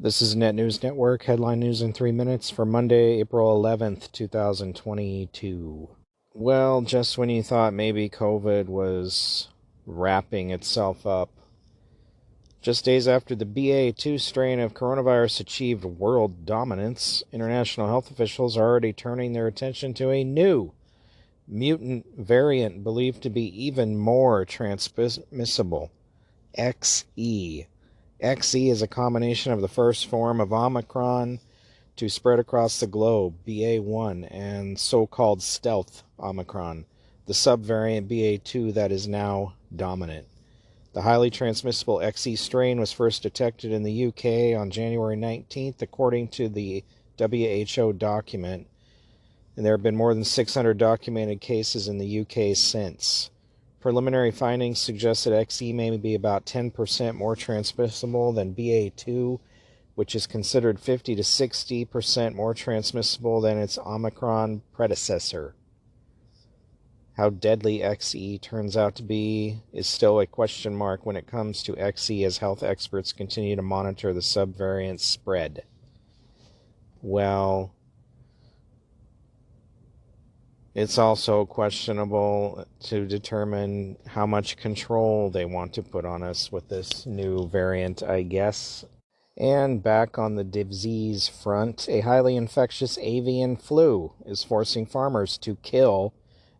This is Net News Network, headline news in 3 minutes for Monday, April 11th, 2022. Well, just when you thought maybe COVID was wrapping itself up, just days after the BA.2 strain of coronavirus achieved world dominance, international health officials are already turning their attention to a new mutant variant believed to be even more transmissible, XE. XE is a combination of the first form of Omicron to spread across the globe, BA.1, and so-called stealth Omicron, the subvariant BA.2 that is now dominant. The highly transmissible XE strain was first detected in the UK on January 19th, according to the WHO document, and there have been more than 600 documented cases in the UK since. Preliminary findings suggest that XE may be about 10% more transmissible than BA.2, which is considered 50 to 60% more transmissible than its Omicron predecessor. How deadly XE turns out to be is still a question mark when it comes to XE, as health experts continue to monitor the subvariant's spread. Well, it's also questionable to determine how much control they want to put on us with this new variant, I guess. And back on the disease front, a highly infectious avian flu is forcing farmers to kill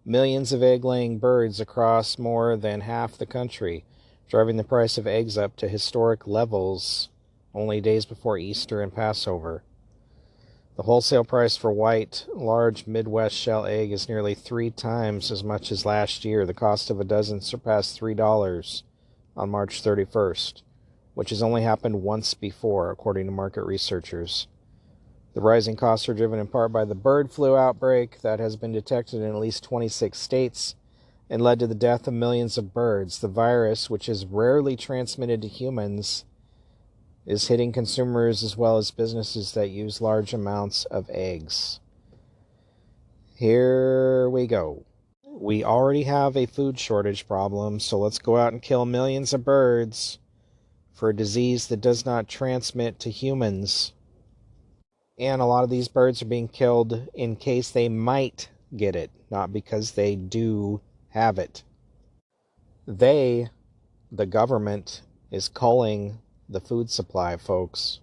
millions of egg-laying birds across more than half the country, driving the price of eggs up to historic levels only days before Easter and Passover. The wholesale price for white, large Midwest shell egg is nearly 3 times as much as last year. The cost of a dozen surpassed $3 on March 31st, which has only happened once before, according to market researchers. The rising costs are driven in part by the bird flu outbreak that has been detected in at least 26 states and led to the death of millions of birds. The virus, which is rarely transmitted to humans, is hitting consumers as well as businesses that use large amounts of eggs. Here we go. We already have a food shortage problem, so let's go out and kill millions of birds for a disease that does not transmit to humans. And a lot of these birds are being killed in case they might get it, not because they do have it. They, the government, is culling the food supply, folks.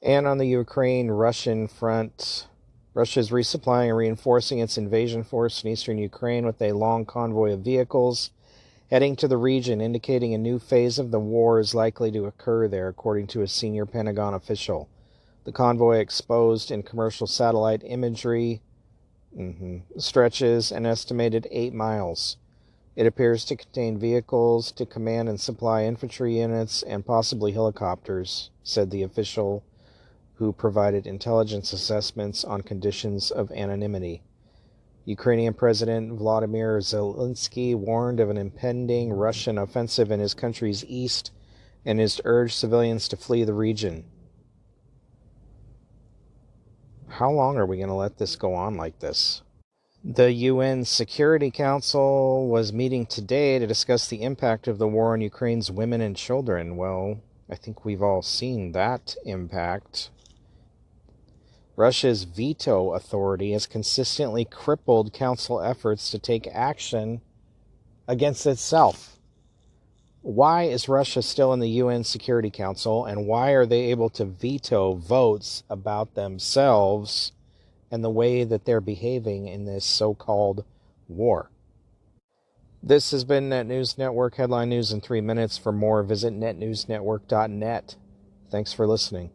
And on the Ukraine-Russian front, Russia is resupplying and reinforcing its invasion force in eastern Ukraine with a long convoy of vehicles heading to the region, indicating a new phase of the war is likely to occur there, according to a senior Pentagon official. The convoy, exposed in commercial satellite imagery, stretches an estimated 8 miles. It appears to contain vehicles to command and supply infantry units and possibly helicopters, said the official, who provided intelligence assessments on conditions of anonymity. Ukrainian President Vladimir Zelensky warned of an impending Russian offensive in his country's east and has urged civilians to flee the region. How long are we going to let this go on like this? The UN Security Council was meeting today to discuss the impact of the war on Ukraine's women and children. Well, I think we've all seen that impact. Russia's veto authority has consistently crippled council efforts to take action against itself. Why is Russia still in the UN Security Council, and why are they able to veto votes about themselves and the way that they're behaving in this so-called war? This has been Net News Network, headline news in 3 minutes. For more, visit netnewsnetwork.net. Thanks for listening.